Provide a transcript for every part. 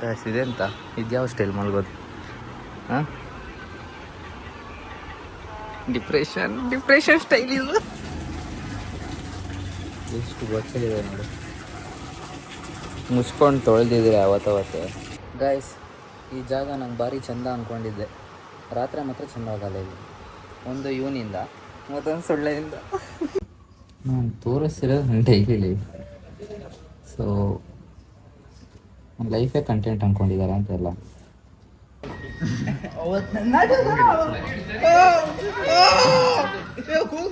Guys ಇದೆ ಅಂತ ಇದ್ಯಾವ style ಮಲ್ಗೋದು ಹಾಂ ಡಿಪ್ರೆಷನ್ ಸ್ಟೈಲ್ ಇದು ಎಷ್ಟು ಗೊತ್ತಿದೆ ನೋಡಿ ಮುಚ್ಕೊಂಡು ತೊಳೆದಿದ್ದೀರಿ ಅವತ್ತವತ್ತೆ ಗಾಯ್ಸ್ ಈ ಜಾಗ ನಂಗೆ ಭಾರಿ ಚಂದ ಅಂದ್ಕೊಂಡಿದ್ದೆ ರಾತ್ರಿ ಮಾತ್ರ ಚಂದ ಆಗಲ್ಲ ಇಲ್ಲಿ ಒಂದು ಇವನಿಂದ ಮತ್ತೊಂದು ಸೊಳ್ಳೆಯಿಂದ ನಾನು ತೋರಿಸ್ತಿರೋದು ನನ್ನ ಡೈಲಿ ಸೊ ಲೈಫೇ ಕಂಟೆಂಟ್ ಅಂದ್ಕೊಂಡಿದ್ದಾರೆ ಅಂತೆಲ್ಲ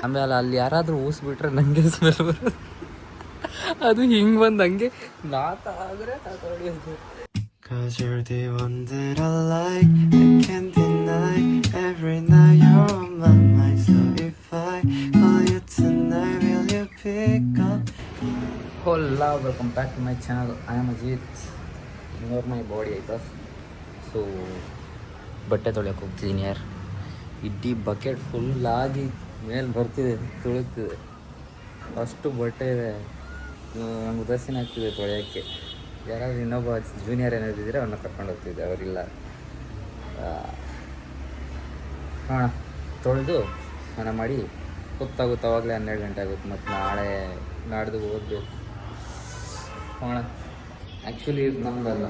ಆಮೇಲೆ ಅಲ್ಲಿ ಯಾರಾದರೂ ಊಸ್ಬಿಟ್ರೆ ನನಗೆ ಸ್ಮೆಲ್ ಬರೋದು ಅದು ಹಿಂಗೆ ಬಂದು ಹಂಗೆ ನಾತ ಆದರೆ ಹೊಡಿಯೋದು Cause you're the one that I like, I can't deny. Every night you're on my mind. So if I call you tonight, will you pick up? Hola, welcome back to my channel. I am Ajit. Ignore my body ಆಯ್ತಾ. So ಬಟ್ಟೆ ತೊಳೆಯೋಕೆ ಹೋಗ್ತಿದ್ದೀನಿ ಯಾರು ಇಡೀ bucket ಫುಲ್ಲಾಗಿ ಮೇಲೆ ಬರ್ತಿದೆ ತುಳುಕ್ತಿದೆ ಅಷ್ಟು ಬಟ್ಟೆ ಇದೆ ನಂಗೆ ಉದಾಸೀನ ಆಗ್ತಿದೆ ತೊಳೆಯೋಕ್ಕೆ ಯಾರಾದರೂ ಇನ್ನೊಬ್ಬ ಜೂನಿಯರ್ ಏನಾದ್ರು ಇದ್ದರೆ ಅವ್ರನ್ನ ಕರ್ಕೊಂಡು ಹೋಗ್ತಿದ್ದೆ ಅವರಿಲ್ಲ ನೋಡೋಣ ತೊಳೆದು ಸ್ನಾನ ಮಾಡಿ ಗೊತ್ತಾಗುತ್ತೆ ಅವಾಗಲೇ 12 ಗಂಟೆ ಆಗುತ್ತೆ ಮತ್ತು ನಾಳೆ ನಾಡ್ದು ಓದಬೇಕು ನೋಡೋಣ ಆ್ಯಕ್ಚುಲಿ ಇದು ನಮ್ಮದಲ್ಲ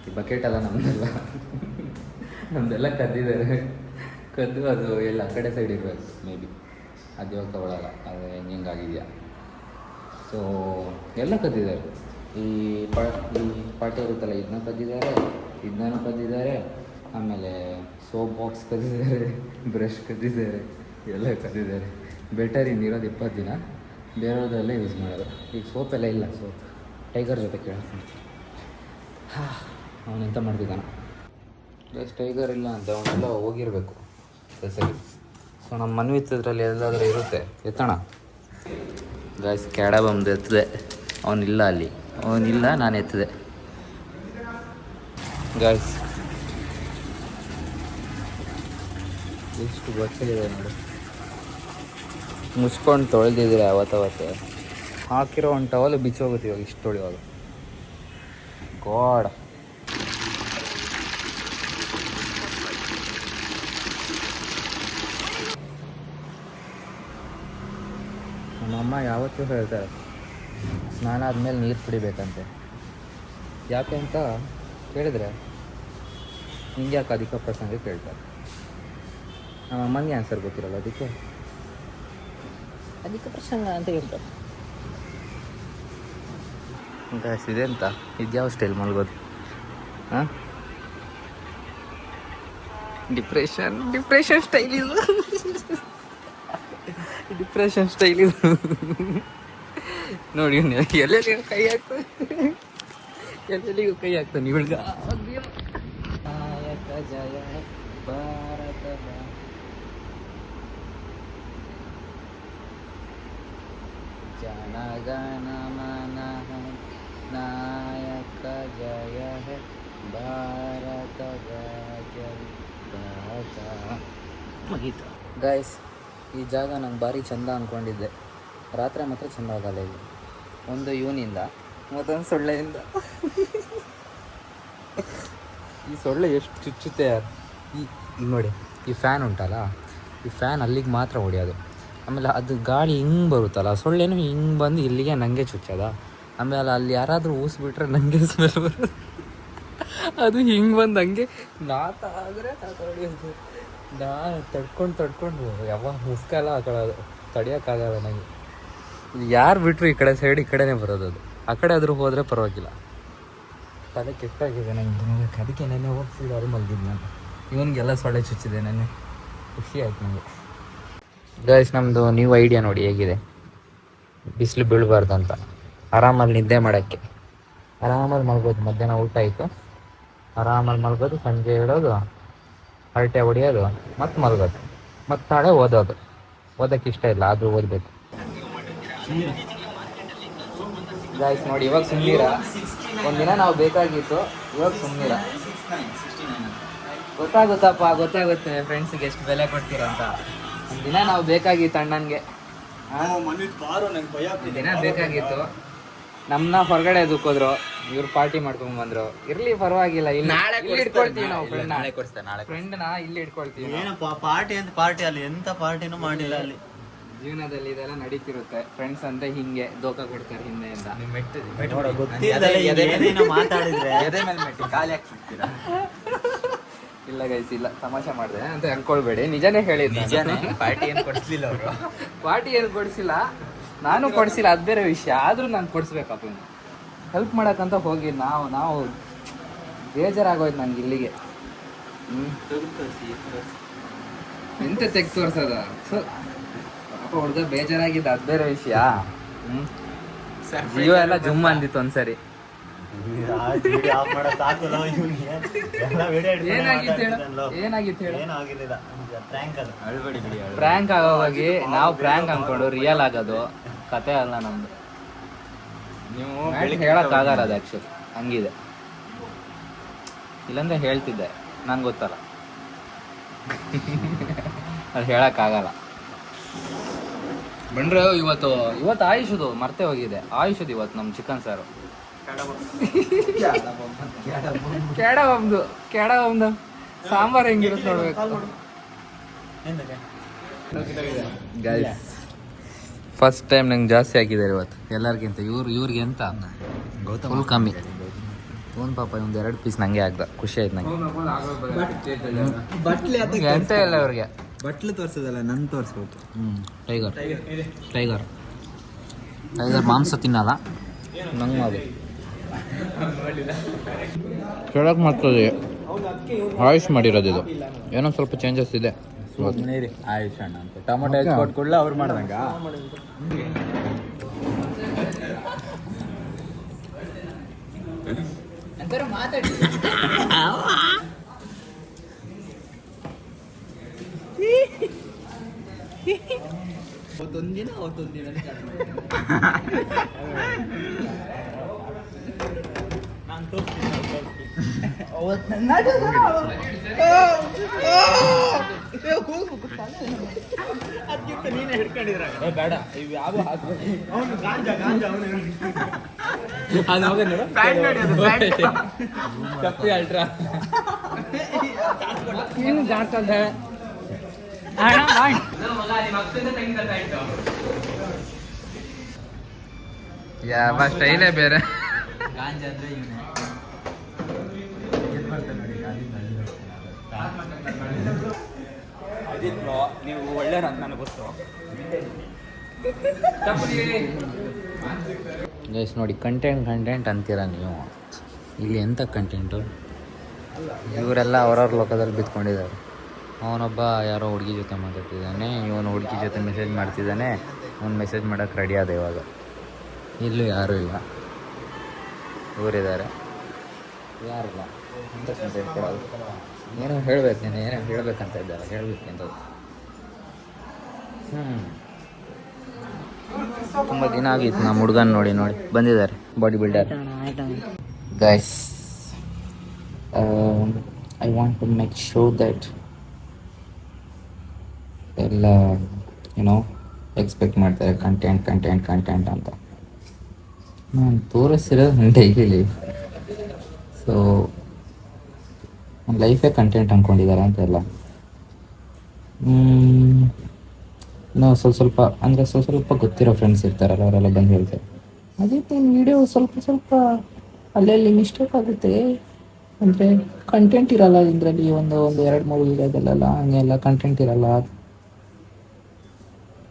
ಈ ಬಕೆಟ್ ಎಲ್ಲ ನಮ್ಮದಲ್ಲ ನಮ್ಮದೆಲ್ಲ ಕದ್ದಿದ್ದಾರೆ ಕದ್ದು ಅದು ಎಲ್ಲ ಆ ಕಡೆ ಸೈಡ್ ಇರಬೇಕು ಮೇ ಬಿ ಅದು ಇವಾಗ ತಗೊಳ್ಳಲ್ಲ ಅದು ಹೆಂಗಾಗಿದೆಯಾ ಸೊ ಎಲ್ಲ ಕದ್ದಿದ್ದಾರೆ ಈ ಪಾರ್ಟಿ ಇರುತ್ತಲ್ಲ ಇದನ್ನ ಕದ್ದಿದ್ದಾರೆ ಆಮೇಲೆ ಸೋಪ್ ಬಾಕ್ಸ್ ಕದ್ದಿದ್ದಾರೆ ಬ್ರಷ್ ಕದ್ದಿದ್ದಾರೆ ಎಲ್ಲ ಕದ್ದಿದ್ದಾರೆ ಬೆಟರ್ ಇನ್ನಿರೋದು 20 ದಿನ ಬೇರೆಯವ್ರದ್ದೆಲ್ಲ ಯೂಸ್ ಮಾಡೋದು ಈಗ ಸೋಪೆಲ್ಲ ಇಲ್ಲ ಸೋಪ್ ಟೈಗರ್ ಜೊತೆ ಕೇಳ್ತೀನಿ ಅವನೆಂತ ಮಾಡ್ತಿದ್ದಾನೆ ಜಸ್ಟ್ ಟೈಗರ್ ಇಲ್ಲ ಅಂತ ಅವನೆಲ್ಲ ಹೋಗಿರಬೇಕು ಸರಿ ಸೊ ನಮ್ಮ ಮನ್ವಿತ್ತದ್ರಲ್ಲಿ ಎಲ್ಲಾದರೂ ಇರುತ್ತೆ ಎತ್ತೋಣ ಗಾಯ್ಸ್ ಕ್ಯಾಡ ಬಂದು ಎತ್ತದೆ ಅವನಿಲ್ಲ ಅಲ್ಲಿ ಅವನಿಲ್ಲ ನಾನು ಎತ್ತಿದೆ ಗಾಯ್ಸ್ ಎಷ್ಟು ಗೊತ್ತಿದೆ ನೋಡಿ ಮುಚ್ಕೊಂಡು ತೊಳೆದಿದ್ದೀರಿ ಅವತ್ತವತ್ತೆ ಹಾಕಿರೋ ಒಂದು ಟವಲ್ ಬಿಚ್ಚೋಗುತ್ತೆ ಇವಾಗ ಇಷ್ಟು ತೊಳೆಯುವಾಗ ಗಾಡ್ ನಮ್ಮಮ್ಮ ಯಾವತ್ತೂ ಹೇಳ್ತಾರೆ ಸ್ನಾನ ಆದಮೇಲೆ ನೀರು ಕುಡಿಬೇಕಂತೆ ಯಾಕೆ ಅಂತ ಕೇಳಿದ್ರೆ ನಿಂಗೆ ಯಾಕೆ ಅಧಿಕ ಪ್ರಸಂಗ ಕೇಳ್ತಾರೆ ನಮ್ಮ ಅಮ್ಮನಿಗೆ ಆನ್ಸರ್ ಗೊತ್ತಿರಲ್ಲ ಅದಕ್ಕೆ ಅಧಿಕ ಪ್ರಸಂಗ ಅಂತ ಹೇಳ್ತಾರೆ ಗಾಯ್ಸ್ ಇದೆ ಅಂತ ಇದ್ಯಾವ ಸ್ಟೈಲ್ ಮಲ್ಗೋದು ಹಾಂ ಡಿಪ್ರೆಷನ್ ಸ್ಟೈಲ್ ಇದು ಡಿಪ್ರೆಷನ್ ಸ್ಟೈಲ್ ಇದು ನೋಡಿ ಎಲ್ಲೆಲ್ಲಿಗೂ ಕೈ ಹಾಕ್ತಾನೆ ಎಲ್ಲೆಲ್ಲಿಗೂ ಕೈ ಹಾಕ್ತಾನೆ ಇವಳ್ಗ ನಾಯಕ ಜಯ ಭಾರತ ಜನಗಣ ಮನ ನಾಯಕ ಜಯ ಭಾರತ ಮುಗೀತು ಗಾಯ್ಸ್ ಈ ಜಾಗ ನಂಗೆ ಭಾರಿ ಚಂದ ಅಂದ್ಕೊಂಡಿದ್ದೆ ರಾತ್ರಿ ಮಾತ್ರ ಚಂದ ಆಗಲ್ಲ ಇಲ್ಲಿ ಒಂದು ಇವನಿಂದ ಮತ್ತೊಂದು ಸೊಳ್ಳೆಯಿಂದ ಈ ಸೊಳ್ಳೆ ಎಷ್ಟು ಚುಚ್ಚುತ್ತೆ ಯಾರು ಈ ನೋಡಿ ಈ ಫ್ಯಾನ್ ಉಂಟಲ್ಲ ಈ ಫ್ಯಾನ್ ಅಲ್ಲಿಗೆ ಮಾತ್ರ ಹೊಡೆಯೋದು ಆಮೇಲೆ ಅದು ಗಾಳಿ ಹಿಂಗೆ ಬರುತ್ತಲ್ಲ ಸೊಳ್ಳೆನೂ ಹಿಂಗೆ ಬಂದು ಇಲ್ಲಿಗೆ ನನಗೆ ಚುಚ್ಚೋದ ಆಮೇಲೆ ಅಲ್ಲಿ ಯಾರಾದರೂ ಊಸ್ಬಿಟ್ರೆ ನನಗೆ ಸ್ಮೆಲ್ ಬರೋದು ಅದು ಹಿಂಗೆ ಬಂದು ಹಂಗೆ ನಾತ ಆದರೆ ಹೊಡಿಯೋದು ನಾನು ತಡ್ಕೊಂಡು ಯಾವಾಗ ಮುಸ್ಕೆಲ್ಲ ಹಾಕೊಳ್ಳೋದು ತಡಿಯೋಕ್ಕಾಗಲ್ಲ ನನಗೆ ಯಾರು ಬಿಟ್ಟರು ಈ ಕಡೆ ಸೈಡ್ ಈ ಕಡೆನೇ ಬರೋದು ಅದು ಆ ಕಡೆ ಆದರೂ ಹೋದರೆ ಪರವಾಗಿಲ್ಲ ತಲೆ ಕೆಟ್ಟಾಗಿದೆ ನನಗೆ ಅದಕ್ಕೆ ನೆನ್ನೆ ಹೋಗ್ತಿದ್ದು ಅವ್ರು ಮಲಗಿದ್ದು ನಾನು ಇವನಿಗೆಲ್ಲ ಸೊಳ್ಳೆ ಚುಚ್ಚಿದೆ ನೆನ್ನೆ ಖುಷಿ ಆಯ್ತು ನನಗೆ ಗಾಯ್ಸ್ ನಮ್ಮದು ನ್ಯೂ ಐಡಿಯಾ ನೋಡಿ ಹೇಗಿದೆ ಬಿಸಿಲು ಬೀಳಬಾರ್ದು ಅಂತ ಆರಾಮಲ್ಲಿ ನಿದ್ದೆ ಮಾಡೋಕ್ಕೆ ಆರಾಮಲ್ಲಿ ಮಲ್ಬೋದು ಮಧ್ಯಾಹ್ನ ಊಟ ಆಯಿತು ಆರಾಮಲ್ಲಿ ಮಲ್ಬೋದು ಸಂಜೆ ಹೇಳೋದು ಹರಟೆ ಹೊಡಿಯೋದು ಮತ್ತು ಮಲ್ಗೋದು ಮತ್ತು ನಾಳೆ ಓದೋಕ್ಕೆ ಇಷ್ಟ ಇಲ್ಲ ಆದರೂ ಓದಬೇಕು ಗಾಯ್ಸ್ ನೋಡಿ ಇವಾಗ ಸುಮ್ಮೀರ ಒಂದಿನ ನಾವು ಬೇಕಾಗಿತ್ತು ಇವಾಗ ಸುಮ್ಮೀರ ಗೊತ್ತಾಗುತ್ತೆ ಫ್ರೆಂಡ್ಸಿಗೆ ಎಷ್ಟು ಬೆಲೆ ಕೊಡ್ತೀರ ಅಂತ ಒಂದಿನ ನಾವು ಬೇಕಾಗಿತ್ತು ಅಣ್ಣನಿಗೆ ದಿನ ಬೇಕಾಗಿತ್ತು ನಮ್ಮನ್ನ ಹೊರಗಡೆ ಎದಕ್ಕೋದ್ರು, ಇವ್ರು ಪಾರ್ಟಿ ಮಾಡ್ಕೊಂಡ್ ಬಂದ್ರು. ಇರ್ಲಿ ಪರವಾಗಿಲ್ಲ, ಇಲ್ಲಿ ಇಟ್ಕೊಳ್ತೀವಿ ನಾವು ಫ್ರೆಂಡ್ನ ಇಲ್ಲಿ ಇಟ್ಕೊಳ್ತೀವಿ. ಏನಪ್ಪ ಪಾರ್ಟಿ ಅಂತ ಪಾರ್ಟಿ ಅಲ್ಲಿ ಎಂತ ಪಾರ್ಟಿನೂ ಮಾಡಿಲ್ಲ ಅಲ್ಲಿ. ಜೀವನದಲ್ಲಿ ಇದೆಲ್ಲ ನಡೀತಿರುತ್ತೆ. ಫ್ರೆಂಡ್ಸ್ ಅಂತ ಹಿಂಗೆ ದೋಖ ಕೊಡ್ತಾರೆ ಹಿಂದೆಯಿಂದ. ಮಾತಾಡಿದ್ರೆ ಇಲ್ಲ ಗೈಸ್, ಇಲ್ಲ ತಮಾಷೆ ಮಾಡಿದೆ ಅಂತ ಅನ್ಕೊಳ್ಬೇಡಿ, ನಿಜಾನೇ ಹೇಳಿದ್ದು. ಪಾರ್ಟಿ ಏನು ಕೊಡಿಸ್ಲಿಲ್ಲ ಅವರು. ಪಾರ್ಟಿ ಏನು ಕೊಡಿಸಿಲ್ಲ, ನಾನು ಕೊಡಿಸಿಲ್ಲ, ಅದು ಬೇರೆ ವಿಷಯ. ಆದರೂ ನಾನು ಕೊಡಿಸ್ಬೇಕಪ್ಪ. ಇನ್ನು ಹೆಲ್ಪ್ ಮಾಡೋಕ್ಕಂತ ಹೋಗಿ ನಾವು ಬೇಜಾರಾಗೋಯ್ತು ನಂಗೆ ಇಲ್ಲಿಗೆ. ಎಂತ ತೆಗ್ದು ತೋರ್ಸದ ಪಾಪ ಹುಡುಗ ಬೇಜಾರಾಗಿದ್ದ, ಅದು ಬೇರೆ ವಿಷಯ. ಜೀವ ಎಲ್ಲ ಜುಮ್ ಅಂದಿತ್ತು ಒಂದ್ಸರಿ. ಏನಾಗಿತ್ತು ಹೇಳು? ಪ್ರ್ಯಾಂಕ್ ಆಗೋವಾಗಿ ನಾವು ಪ್ರ್ಯಾಂಕ್ ಅನ್ಕೊಂಡು ರಿಯಲ್ ಆಗೋದು ಕತೆ ಅಲ್ಲ ನಮ್ದು. ನೀವು ಹೇಳಕ್ಕಾಗಲ್ಲ ಅದು ಆ್ಯಕ್ಚುಲಿ ಹಂಗಿದೆ. ಇಲ್ಲಾಂದ್ರೆ ಹೇಳ್ತಿದ್ದೆ, ನಂಗೆ ಗೊತ್ತಲ್ಲ. ಅದು ಹೇಳಕ್ಕಾಗಲ್ಲ. ಬಂದ್ರೆ ಇವತ್ತು ಆಯುಷದು ಮರ್ತೆ ಹೋಗಿದೆ. ಆಯುಷದು ಇವತ್ತು ನಮ್ಮ ಚಿಕನ್ ಸಾರು ಕೆಡಬಂದು ಸಾಂಬಾರ್ ಹೆಂಗಿರುತ್ತೆ ನೋಡ್ಬೇಕು. ಫಸ್ಟ್ ಟೈಮ್ ನಂಗೆ ಜಾಸ್ತಿ ಹಾಕಿದ್ದಾರೆ ಇವತ್ತು ಎಲ್ಲರಿಗಿಂತ. ಇವ್ರಿಗೆ ಅಂತ ಫುಲ್ ಕಮ್ಮಿ. ಒಂದು ಪಾಪ ಒಂದು 2 ಪೀಸ್ ನಂಗೆ ಆಗ್ದ, ಖುಷಿ ಆಯ್ತು ನಂಗೆ. ಎಂತ ಇಲ್ಲ ಅವ್ರಿಗೆ ಬಟ್ಲು ತೋರ್ಸೋದಲ್ಲ, ನನ್ ತೋರಿಸ್ಬೇಕು. ಟೈಗರ್ ಮಾಂಸ ತಿನ್ನಲ್ಲ, ನಂಗೆ ಮಾಡಿ ಕೆಳಗೆ ಮಾಡ್ತದೆ. ಆಯುಷ್ ಮಾಡಿರೋದು ಇದು. ಏನೋ ಸ್ವಲ್ಪ ಚೇಂಜಸ್ ಇದೆ. ಆಯುಷ್ ಅಣ್ಣ ಅಂತ ಟೊಮೊಟೊ ಹೆಚ್ಚು ಕೊಡ್ಲ ಅವ್ರು ಮಾಡ್ದಂಗ. ಅವತ್ತೊಂದಿನ ನಾನು ನೀನೇ ಹಿಡ್ಕೊಂಡಿದ್ರ ಬೇಡ ಇವು ಯಾವ ಕಪ್ಪಿ ಅಲ್ಟ್ರಾ ಯಾವ ಸ್ಟೈಲೇ ಬೇರೆ. ಗಾಂಜಾ ಅಂದ್ರೆ ಇವನೇ. ನೀವು ಒಳ್ಳೆಯವ್ರು ಅಂತ ನನಗೆ ಗೊತ್ತು. ಗೈಸ್ ನೋಡಿ, ಕಂಟೆಂಟ್ ಅಂತೀರ ನೀವು. ಇಲ್ಲಿ ಎಂಥ ಕಂಟೆಂಟು? ಇವರೆಲ್ಲ ಅವ್ರವ್ರ ಲೋಕದಲ್ಲಿ ಬಿತ್ಕೊಂಡಿದ್ದಾರೆ. ಅವನೊಬ್ಬ ಯಾರೋ ಹುಡುಗಿ ಜೊತೆ ಮಾತಾಡ್ತಿದ್ದಾನೆ, ಇವನು ಹುಡುಗಿ ಜೊತೆ ಮೆಸೇಜ್ ಮಾಡ್ತಿದ್ದಾನೆ. ಅವ್ನು ಮೆಸೇಜ್ ಮಾಡೋಕ್ಕೆ ರೆಡಿ ಆದ ಇವಾಗ. ಇಲ್ಲೂ ಯಾರೂ ಇಲ್ಲ, ಇವರಿದ್ದಾರೆ, ಯಾರಿಲ್ಲ. ಅಂತ ಕಂಟೆಂಟ್ ಕೊಡೋದು. ಏನೋ ಹೇಳ್ಬೇಕು, ನೀನು ಏನೋ ಹೇಳ್ಬೇಕಂತ ಇದ್ದಾರೆ, ಹೇಳ್ಬೇಕಂತ. ತುಂಬ ದಿನ ಆಗಿತ್ತು ನಮ್ಮ ಹುಡುಗನ ನೋಡಿ ಬಂದಿದ್ದಾರೆ bodybuilder. Guys, I want to make show that ಎಲ್ಲ ಏನೋ ಎಕ್ಸ್ಪೆಕ್ಟ್ ಮಾಡ್ತಾರೆ ಕಂಟೆಂಟ್ ಅಂತ. ನಾನು ತೋರಿಸಿರೋದು ಡೈಲಿ. ಸೊ ನನ್ನ ಲೈಫೇ ಕಂಟೆಂಟ್ ಅಂದ್ಕೊಂಡಿದ್ದಾರೆ ಅಂತೆಲ್ಲ. ಇನ್ನೂ ಸ್ವಲ್ಪ ಅಂದರೆ ಸ್ವಲ್ಪ ಗೊತ್ತಿರೋ ಫ್ರೆಂಡ್ಸ್ ಇರ್ತಾರಲ್ಲ, ಅವರೆಲ್ಲ ಬಂದು ಹೇಳ್ತಾರೆ, ಅದೇ ನಿಮ್ಮ ವಿಡಿಯೋ ಸ್ವಲ್ಪ ಅಲ್ಲಲ್ಲಿ ಮಿಸ್ಟೇಕ್ ಆಗುತ್ತೆ, ಅಂದರೆ ಕಂಟೆಂಟ್ ಇರಲ್ಲ ಇದರಲ್ಲಿ. ಒಂದು 2-3 ವೀಡಿಯೋದಲ್ಲೆಲ್ಲ ಹಂಗೆಲ್ಲ ಕಂಟೆಂಟ್ ಇರಲ್ಲ.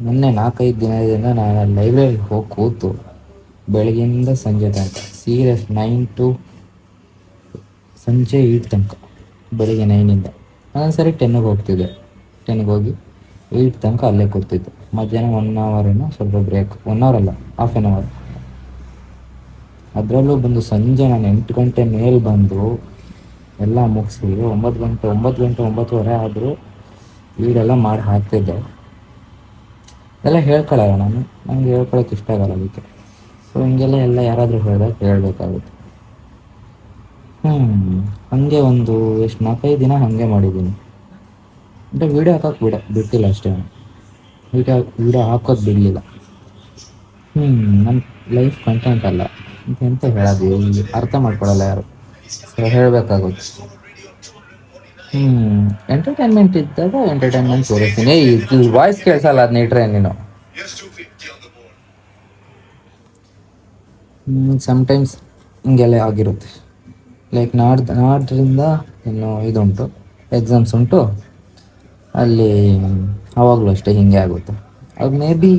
ಮೊನ್ನೆ 4-5 ದಿನದಿಂದ ನಾನು ಲೈಬ್ರರಿಗೆ ಹೋಗಿ ಕೂತು ಬೆಳಗ್ಗೆಯಿಂದ ಸಂಜೆ ತನಕ, ಸೀರಿಯಸ್ 9 to ಸಂಜೆ 8 ತನಕ, ಬೆಳಿಗ್ಗೆ 9ಇಂದ ಒಂದೊಂದ್ಸರಿ 10ಗೆ ಹೋಗ್ತಿದ್ದೆ. 10ಗೆ ಹೋಗಿ 8 ತನಕ ಅಲ್ಲೇ ಕೂರ್ತಿದ್ದೆ. ಮಧ್ಯಾಹ್ನ 1 ಅವರೇನೋ ಸ್ವಲ್ಪ ಬ್ರೇಕ್, 1 ಅವರ್ ಅಲ್ಲ, ಹಾಫ್ ಆನ್ ಅವರ್. ಅದರಲ್ಲೂ ಬಂದು ಸಂಜೆ ನಾನು 8 ಗಂಟೆ ಮೇಲೆ ಬಂದು ಎಲ್ಲ ಮುಗಿಸಿ 9:09:09 ಆದರೂ ವೀಡೆಲ್ಲ ಮಾಡಿ ಹಾಕ್ತಿದ್ದೆ. ಎಲ್ಲ ಹೇಳ್ಕೊಳ್ಳಲ್ಲ ನಾನು, ನನಗೆ ಹೇಳ್ಕೊಳಕ್ಕೆ ಇಷ್ಟ ಆಗಲ್ಲ ಅದಕ್ಕೆ. ಸೊ ಹಿಂಗೆಲ್ಲ ಯಾರಾದರೂ ಹೇಳಿದಾಗ ಹೇಳ್ಬೇಕಾಗುತ್ತೆ. ಹಾಗೆ ಒಂದು ಎಷ್ಟು 4-5 ದಿನ ಹಾಗೆ ಮಾಡಿದ್ದೀನಿ. ಅಂದರೆ ವೀಡಿಯೋ ಹಾಕೋಕ್ಕೆ ಬಿಟ್ಟಿಲ್ಲ ಅಷ್ಟೇ. ವೀಡಿಯೋ ಹಾಕೋದು ಬಿಡಲಿಲ್ಲ. ನಮ್ಮ ಲೈಫ್ ಕಂಟೆಂಟ್ ಅಲ್ಲ ಎಂತ ಹೇಳೋದು, ಇಲ್ಲಿ ಅರ್ಥ ಮಾಡ್ಕೊಳ್ಳಲ್ಲ ಯಾರು. ಸೊ ಹೇಳಬೇಕಾಗುತ್ತೆ. ಎಂಟರ್ಟೈನ್ಮೆಂಟ್ ಇದ್ದಾಗ ಎಂಟರ್ಟೈನ್ಮೆಂಟ್ ತೋರಿಸ್ತೀನಿ. ಇದು ವಾಯ್ಸ್ ಕೇಳಿಸಲ್ಲ, ಅದನ್ನ ಇಟ್ರೆ ನೀನು. ಸಮ್ಟೈಮ್ಸ್ ಹಿಂಗೆಲ್ಲ ಆಗಿರುತ್ತೆ. ಲೈಕ್ ನಾಡ್ರಿಂದ ಇನ್ನು ಇದುಂಟು, ಎಕ್ಸಾಮ್ಸ್ ಉಂಟು, ಅಲ್ಲಿ ಆವಾಗಲೂ ಅಷ್ಟೇ ಹಿಂಗೆ ಆಗುತ್ತೆ. ಅದು ಮೇ ಬಿ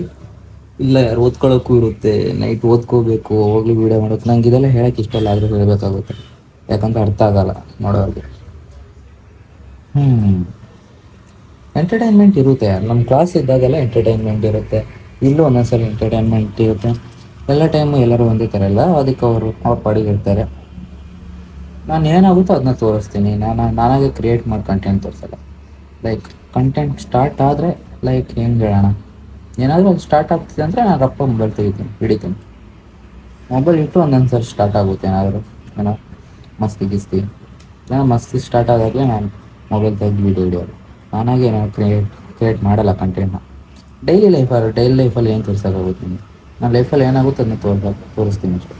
ಇಲ್ಲ ಯಾರು ಓದ್ಕೊಳ್ಳೋಕ್ಕೂ ಇರುತ್ತೆ, ನೈಟ್ ಓದ್ಕೋಬೇಕು, ಅವಾಗಲೂ ವೀಡಿಯೋ ಮಾಡೋಕ್ಕೆ. ನಂಗೆ ಇದೆಲ್ಲ ಹೇಳೋಕ್ಕೆ ಇಷ್ಟ ಇಲ್ಲ, ಆದರೂ ಹೇಳಬೇಕಾಗುತ್ತೆ, ಯಾಕಂದ್ರೆ ಅರ್ಥ ಆಗಲ್ಲ ನೋಡೋರಿಗೆ. ಎಂಟರ್ಟೈನ್ಮೆಂಟ್ ಇರುತ್ತೆ, ನಮ್ಮ ಕ್ಲಾಸ್ ಇದ್ದಾಗೆಲ್ಲ ಎಂಟರ್ಟೈನ್ಮೆಂಟ್ ಇರುತ್ತೆ, ಇಲ್ಲೂ ಒಂದೊಂದ್ಸಲ ಎಂಟರ್ಟೈನ್ಮೆಂಟ್ ಇರುತ್ತೆ. ಎಲ್ಲ ಟೈಮು ಎಲ್ಲರೂ ಒಂದೇ ಥರ ಇಲ್ಲ, ಅದಕ್ಕೆ ಅವ್ರ ಪಾಡಿಗೆ ಇರ್ತಾರೆ. ನಾನು ಏನಾಗುತ್ತೋ ಅದನ್ನ ತೋರಿಸ್ತೀನಿ. ನಾನಾಗೆ ಕ್ರಿಯೇಟ್ ಮಾಡಿ ಕಂಟೆಂಟ್ ತೋರಿಸಲ್ಲ. ಲೈಕ್ ಕಂಟೆಂಟ್ ಸ್ಟಾರ್ಟ್ ಆದರೆ, ಲೈಕ್ ಹೆಂಗೆ ಹೇಳೋಣ, ಏನಾದರೂ ಅದು ಸ್ಟಾರ್ಟ್ ಆಗ್ತಿದೆ ಅಂದರೆ ನಾನು ರಪ್ಪ ಮೊಬೈಲ್ ತೆಗಿತೀನಿ, ಹಿಡಿತೀನಿ. ಮೊಬೈಲ್ ಇಟ್ಟು ಒಂದೊಂದು ಸರಿ ಸ್ಟಾರ್ಟ್ ಆಗುತ್ತೆ ಏನಾದರೂ, ಏನೋ ಮಸ್ತಿ ಗಿಸ್ತಿ, ಏನೋ ಮಸ್ತಿ ಸ್ಟಾರ್ಟ್ ಆದಾಗಲೇ ನಾನು ಮೊಬೈಲ್ ತೆಗೆದು ವೀಡಿಯೋ ಹಿಡಿಯೋದು. ನಾನಾಗೆ ಏನೋ ಕ್ರಿಯೇಟ್ ಮಾಡಲ್ಲ ಕಂಟೆಂಟ್ನ. ಡೈಲಿ ಲೈಫಲ್ಲಿ ಏನು ತೋರಿಸೋಕ್ಕಾಗುತ್ತೆ ನಿಮಗೆ? ನನ್ನ ಲೈಫಲ್ಲಿ ಏನಾಗುತ್ತೆ ಅದನ್ನ ತೋರಿಸ್ತೀನಿ ಅಷ್ಟೇ.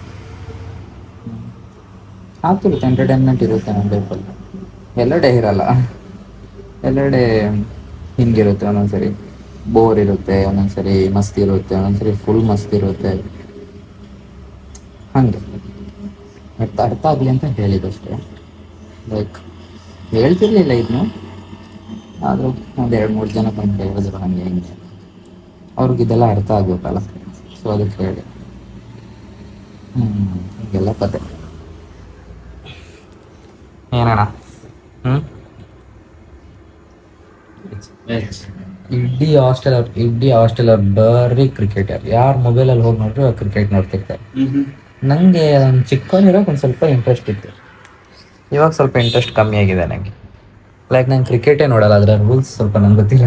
ಆಗ್ತಿರುತ್ತೆ, ಎಂಟರ್ಟೈನ್ಮೆಂಟ್ ಇರುತ್ತೆ ನನ್ನ ಲೈಫಲ್ಲಿ. ಎಲ್ಲೆಡೆ ಇರಲ್ಲ, ಎಲ್ಲೆಡೆ ಹಿಂಗಿರುತ್ತೆ. ಒಂದೊಂದ್ಸರಿ ಬೋರ್ ಇರುತ್ತೆ, ಒಂದೊಂದ್ಸರಿ ಮಸ್ತಿ ಇರುತ್ತೆ, ಒಂದೊಂದ್ಸರಿ ಫುಲ್ ಮಸ್ತಿ ಇರುತ್ತೆ. ಹಾಗೆ ಅರ್ಥ ಆಗಲಿ ಅಂತ ಹೇಳಿದಷ್ಟೇ. ಲೈಕ್ ಹೇಳ್ತಿರ್ಲಿಲ್ಲ ಇದನ್ನು, ಆದರೂ ಒಂದು 2-3 ಜನ ಬಂದು ಹೇಳಿದ್ರು ಹಾಗೆ ಹಿಂಗೆ, ಅವ್ರಿಗಿದೆಲ್ಲ ಅರ್ಥ ಆಗಬೇಕಲ್ಲ, ಸೊ ಅದಕ್ಕೆ ಹೇಳಿ. ಹೀಗೆಲ್ಲ ಕತೆ ಏನಣ್ಣ. ಇಡೀ ಹಾಸ್ಟೆಲ್ ಅವ್ರು ಬರೀ ಕ್ರಿಕೆಟರ್. ಯಾರು ಮೊಬೈಲಲ್ಲಿ ಹೋಗಿ ನೋಡ್ರು ಕ್ರಿಕೆಟ್ ನೋಡ್ತಿರ್ತಾರೆ. ನನಗೆ ಒಂದು ಚಿಕ್ಕವನಿರೋಕೆ ಒಂದು ಸ್ವಲ್ಪ ಇಂಟ್ರೆಸ್ಟ್ ಇತ್ತು, ಇವಾಗ ಸ್ವಲ್ಪ ಇಂಟ್ರೆಸ್ಟ್ ಕಮ್ಮಿ ಆಗಿದೆ ನನಗೆ. ಲೈಕ್ ನಾನು ಕ್ರಿಕೆಟೇ ನೋಡಲ್ಲ, ಅದರ ರೂಲ್ಸ್ ಸ್ವಲ್ಪ ನಂಗೆ ಗೊತ್ತಿಲ್ಲ,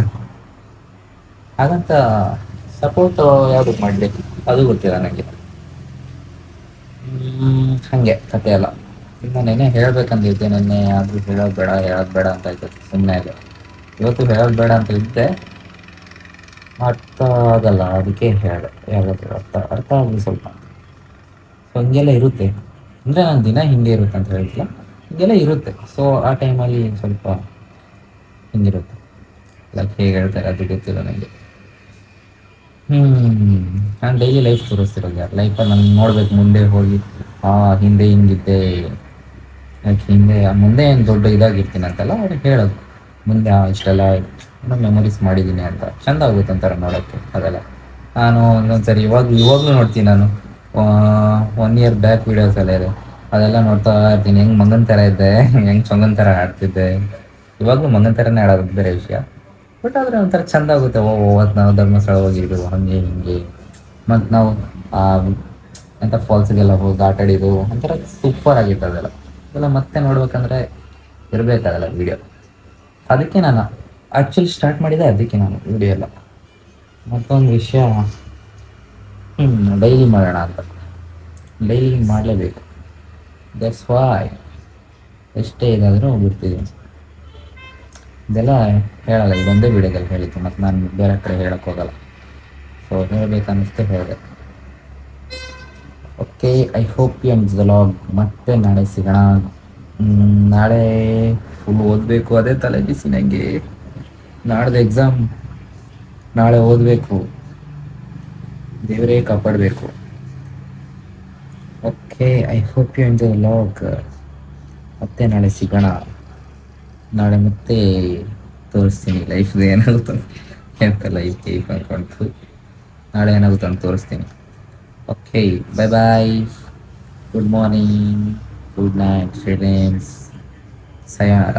ಹಾಗಂತ ಸಪೋರ್ಟ್ ಯಾವುದಕ್ಕೆ ಮಾಡಲಿ ಅದು ಗೊತ್ತಿಲ್ಲ ನನಗೆ. ಹಾಗೆ ಕತೆ ಎಲ್ಲ. ಇನ್ನು ನೆನ್ನೆ ಹೇಳಬೇಕಂದಿದ್ದೆ, ನೆನ್ನೆ ಆದರೂ ಹೇಳೋದು ಬೇಡ ಅಂತ ಇತ್ತು, ಸುಮ್ಮನೆ ಇದೆ. ಇವತ್ತು ಹೇಳೋದು ಬೇಡ ಅಂತ ಇದ್ದೆ, ಅರ್ಥ ಆಗಲ್ಲ, ಅದಕ್ಕೆ ಹೇಳಿದೆ. ಯಾವ್ದಾದ್ರು ಅರ್ಥ ಆಗಲಿ ಸ್ವಲ್ಪ. ಸೊ ಹೀಗೆಲ್ಲ ಇರುತ್ತೆ, ಅಂದರೆ ನಾನು ದಿನ ಹಿಂಗೆ ಇರುತ್ತೆ ಅಂತ ಹೇಳ್ತಿಲ್ಲ, ಹೀಗೆಲ್ಲ ಇರುತ್ತೆ. ಸೊ ಆ ಟೈಮಲ್ಲಿ ಸ್ವಲ್ಪ ಹಿಂಗಿರುತ್ತೆ. ಲೈಕ್ ಹೇಗೆ ಹೇಳ್ತಾರೆ ಅದು ಗೊತ್ತಿಲ್ಲ ನನಗೆ. ನಾನು ಡೈಲಿ ಲೈಫ್ ತೋರಿಸ್ತಿರೋದು ಯಾರು ಲೈಫಲ್ಲಿ ನಾನು ನೋಡ್ಬೇಕು, ಮುಂದೆ ಹೋಗಿ ಹಿಂದೆ ಹಿಂಗಿದ್ದೆ, ಲೈಕ್ ಮುಂದೆ ಏನು ದೊಡ್ಡ ಇದಾಗಿರ್ತೀನಿ ಅಂತೆಲ್ಲ ಅವ್ರಿಗೆ ಹೇಳೋದು. ಮುಂದೆ ಇಷ್ಟೆಲ್ಲ ಮೆಮೊರೀಸ್ ಮಾಡಿದ್ದೀನಿ ಅಂತ ಚೆಂದ ಆಗುತ್ತೆ ಅಂತಾರೆ ನೋಡೋಕ್ಕೆ ಅದೆಲ್ಲ. ನಾನು ಒಂದೊಂದು ಸರಿ ಇವಾಗಲೂ ನೋಡ್ತೀನಿ. ನಾನು 1 year ಬ್ಯಾಕ್ ವೀಡಿಯೋಸ್ ಎಲ್ಲ ಇದೆ, ಅದೆಲ್ಲ ನೋಡ್ತಾ ಇರ್ತೀನಿ. ಹೆಂಗೆ ಮಗನ ಥರ ಇದ್ದೆ, ಹೆಂಗೆ ಚೊಂಗನ ಥರ ಆಡ್ತಿದ್ದೆ. ಇವಾಗಲೂ ಮಗನ ಥರನೇ ಆಡೋದು ಬೇರೆ ವಿಷಯ, ಬಟ್ ಆದರೆ ಒಂಥರ ಚೆಂದ ಆಗುತ್ತೆ. ಅವತ್ತು ನಾವು ಧರ್ಮಸ್ಥಳ ಹೋಗಿದ್ದು ಹಾಗೆ ಹಿಂಗೆ, ಮತ್ತು ನಾವು ಎಂಥ ಫಾಲ್ಸ್ಗೆಲ್ಲ ಹೋಗಿ ಆಟ ಆಡಿದ್ದು ಒಂಥರ ಸೂಪರ್ ಆಗಿತ್ತು ಅದೆಲ್ಲ. ಅದೆಲ್ಲ ಮತ್ತೆ ನೋಡ್ಬೇಕಂದ್ರೆ ಇರಬೇಕಾಗಲ್ಲ ವೀಡಿಯೋ. ಅದಕ್ಕೆ ನಾನು ಆ್ಯಕ್ಚುಲಿ ಸ್ಟಾರ್ಟ್ ಮಾಡಿದೆ, ಅದಕ್ಕೆ ನಾನು ವೀಡಿಯೋ ಎಲ್ಲ. ಮತ್ತೊಂದು ವಿಷಯ, ಡೈಲಿ ಮಾಡೋಣ ಅಂತ, ಡೈಲಿ ಮಾಡಲೇಬೇಕು. ದಟ್ಸ್ ವೈ ಎಷ್ಟೇ ಇದಾದರೂ ಬಿಡ್ತಿದ್ದೀನಿ. ಇದೆಲ್ಲ ಹೇಳಲ್ಲ, ಇದೊಂದೇ ವೀಡಿಯೋದಲ್ಲಿ ಹೇಳಿದ್ದು, ಮತ್ತು ನಾನು ಬೇರೆ ಕಡೆ ಹೇಳಕ್ಕೆ ಹೋಗಲ್ಲ. ಸೊ ಹೇಳಬೇಕನ್ನಿಸ್ತು ಹೇಳಿದೆ. Okay, I hope you enjoy the vlog. ಮತ್ತೆ ನಾಳೆ ಸಿಗೋಣ. ನಾಳೆ ಫುಲ್ ಓದಬೇಕು, ಅದೇ ತಲೆ ಬಿಸಿ ನನಗೆ. ನಾಡ್ದು ಎಕ್ಸಾಮ್, ನಾಳೆ ಓದಬೇಕು, ದೇವರೇ ಕಾಪಾಡಬೇಕು. Okay, I hope you enjoy the vlog. ಮತ್ತೆ ನಾಳೆ ಸಿಗೋಣ. ನಾಳೆ ಮತ್ತೆ ತೋರಿಸ್ತೀನಿ ಲೈಫ್ದು ಏನಾಗುತ್ತೆ ಅಂತ. ಲೈಫ್ ಅನ್ಕೊಂಡು ನಾಳೆ ಏನಾಗುತ್ತೆ ಅಂತ ತೋರಿಸ್ತೀನಿ. Okay, bye bye, good morning, good night, friends, ಸಯಾರ.